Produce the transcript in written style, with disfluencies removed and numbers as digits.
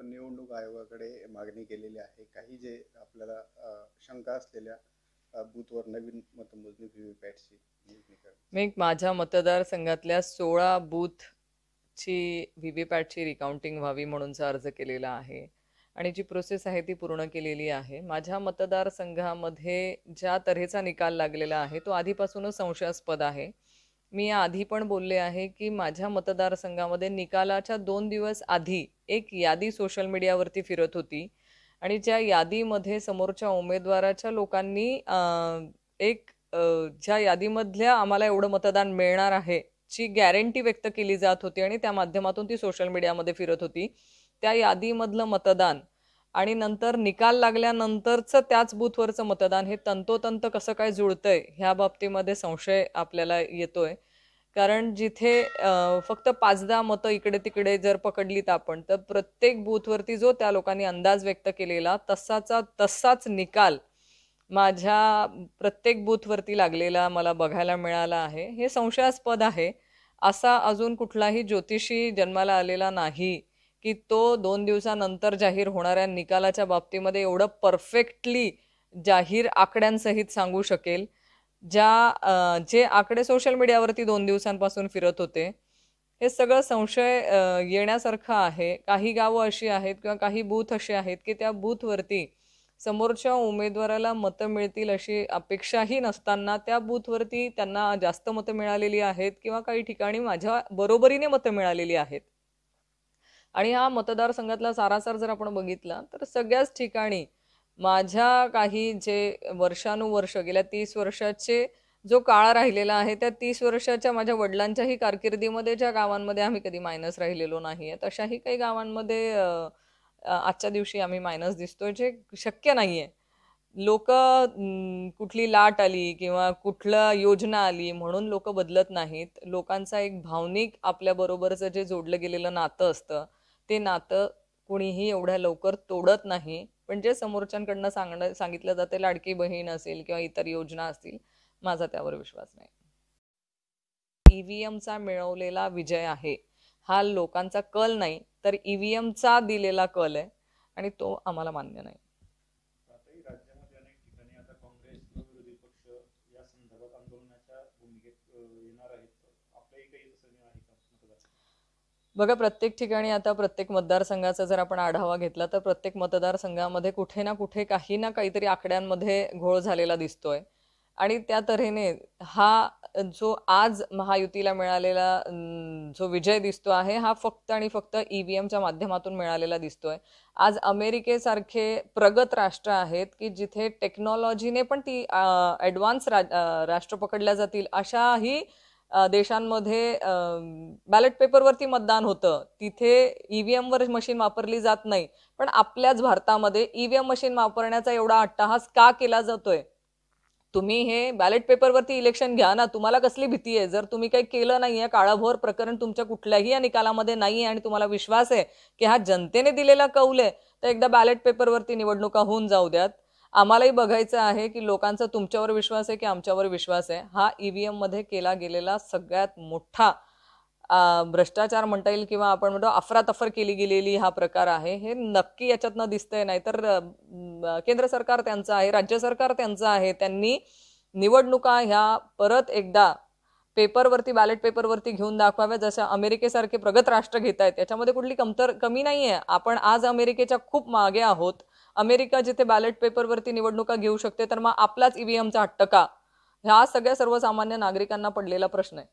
निवडणूक आयोगाकडे मागणी केलेली आहे. काही जे आपल्याला शंका असलेल्या बूथवर नवीन मतमोजणी व्हीव्हीपॅटची मोजणी करण्याची. मी माझ्या मतदारसंघातल्या 16 बूथची व्हीव्हीपॅटची रिकाउंटिंग व्हावी म्हणूनचा अर्ज केलेला आहे आणि जी प्रोसेस आहे ती पूर्ण केलेली आहे. माझ्या मतदारसंघामध्ये ज्या तऱ्हेचा निकाल लागलेला आहे तो आधीपासूनच संशयास्पद आहे. मी आधी पण बोलले आहे की माझ्या मतदारसंघामध्ये निकालाच्या 2 दिवस आधी एक यादी सोशल मीडियावरती फिरत होती आणि ज्या यादीमध्ये समोरच्या उमेदवाराच्या लोकांनी एक ज्या यादीमधल्या आम्हाला एवढं मतदान मिळणार आहे ची गॅरंटी व्यक्त केली जात होती आणि त्या माध्यमातून ती सोशल मीडियामध्ये फिरत होती. त्या यादीमधलं मतदान आणि नंतर निकाल लागल्यानंतरचं त्याच बूथवरचं मतदान हे तंतोतंत कसं काय जुळतंय ह्या बाबतीमध्ये संशय आपल्याला येतोय. कारण जिथे फक्त 5-10 मतं इकडे तिकडे जर पकडलीत आपण तर प्रत्येक बूथवरती जो त्या लोकांनी अंदाज व्यक्त केलेला तसाच निकाल माझ्या प्रत्येक बूथवरती लागलेला मला बघायला मिळाला आहे. हे संशयास्पद आहे. असा अजून कुठलाही ज्योतिषी जन्माला आलेला नाही की तो 2 दिवसानंतर जाहीर होणाऱ्या निकालाच्या बाबतीमध्ये एवढं परफेक्टली जाहीर आकड्यांसहित सांगू शकेल. जे आकडे सोशल मीडियावरती 2 दिवसांपासून फिरत होते हे सगळं संशय येण्यासारखं आहे. काही गावं अशी आहेत किंवा काही बूथ असे आहेत की त्या बूथवरती समोरच्या उमेदवाराला मतं मिळतील अशी अपेक्षाही नसताना त्या बूथवरती त्यांना जास्त मतं मिळालेली आहेत किंवा काही ठिकाणी माझ्या बरोबरीने मतं मिळालेली आहेत. आणि हा मतदारसंघातला सारासार जर आपण बघितला तर सगळ्याच ठिकाणी माझ्या काही जे वर्षानुवर्ष गेल्या 30 वर्षाचे जो काळ राहिलेला आहे त्या 30 वर्षाच्या माझ्या वडिलांच्याही कारकिर्दीमध्ये ज्या गावांमध्ये आम्ही कधी मायनस राहिलेलो नाही आहे तशाही काही गावांमध्ये आजच्या दिवशी आम्ही मायनस दिसतोय जे शक्य नाहीये. लोक कुठली लाट आली किंवा कुठलं योजना आली म्हणून लोक बदलत नाहीत. लोकांचा एक भावनिक आपल्या बरोबरचं जे जोडलं गेलेलं नातं असतं ते नातं कुणीही एवढ्या लवकर तोडत नाही. पण जे समोरच्यांकडनं सांगितलं जाते लाडकी बहीण असेल किंवा इतर योजना असतील माझा त्यावर विश्वास नाही. ईव्हीएमचा मिळवलेला विजय आहे हा लोकांचा कल नाही तर ईव्हीएमचा दिलेला कल आहे आणि तो आम्हाला मान्य नाही. राज्यामध्ये अनेक ठिकाणी आता काँग्रेस विरोधी पक्ष या संदर्भात आंदोलनाच्या भूमिकेत येणार आहेत. आपल्याही काही तसं आहे का? बघा प्रत्येक ठिकाणी आता प्रत्येक मतदारसंघाचा जर आपण आढावा घेतला तर प्रत्येक मतदारसंघामध्ये कुठे ना कुठे काही ना काहीतरी आकड्यांमध्ये घोळ झालेला दिसतोय आणि त्या तऱ्हेने हा जो आज महायुतीला मिळालेला जो विजय दिसतो आहे हा फक्त आणि फक्त ईव्हीएमच्या माध्यमातून मिळालेला दिसतोय. आज अमेरिकेसारखे प्रगत राष्ट्र आहेत की जिथे टेक्नॉलॉजीने पण ती ॲडव्हान्स राष्ट्र पकडल्या जातील अशाही देशांमध्ये बॅलेट पेपरवरती मतदान होतं. तिथे ईव्हीएमवर मशीन वापरली जात नाही. पण आपल्याच भारतामध्ये ईव्हीएम मशीन वापरण्याचा एवढा अट्टहास का केला जातोय? तुम्ही हे बॅलेट पेपरवरती इलेक्शन घ्या ना. तुम्हाला कसली भीती आहे? जर तुम्ही काही केलं नाहीये काळाभोर प्रकरण तुमच्या कुठल्याही या निकालामध्ये नाहीये आणि तुम्हाला विश्वास आहे की हा जनतेने दिलेला कौल आहे तर एकदा बॅलेट पेपरवरती निवडणुका होऊन जाऊ द्यात. आम्हालाही बघायचं आहे की लोकांचा तुमच्यावर विश्वास आहे की आमच्यावर विश्वास आहे. हा ईव्हीएम मध्ये केला गेलेला सगळ्यात मोठा भ्रष्टाचार म्हणता येईल किंवा आपण म्हणतो अफरातफर केली गेलेली हा प्रकार आहे. हे नक्की याच्यातनं दिसतंय. नाहीतर केंद्र सरकार त्यांचं आहे, राज्य सरकार त्यांचं आहे. त्यांनी निवडणुका ह्या परत एकदा पेपरवरती बॅलेट पेपरवरती घेऊन दाखवाव्या जसं अमेरिकेसारखे प्रगत राष्ट्र घेत आहेत. याच्यामध्ये कुठली कमी नाहीये. आपण आज अमेरिकेच्या खूप मागे आहोत. अमेरिका जिथे बॅलेट पेपरवरती निवडणुका घेऊ शकते तर मग आपलाच ईव्हीएमचा हट्ट का? ह्या सगळ्या सर्वसामान्य नागरिकांना पडलेला प्रश्न आहे.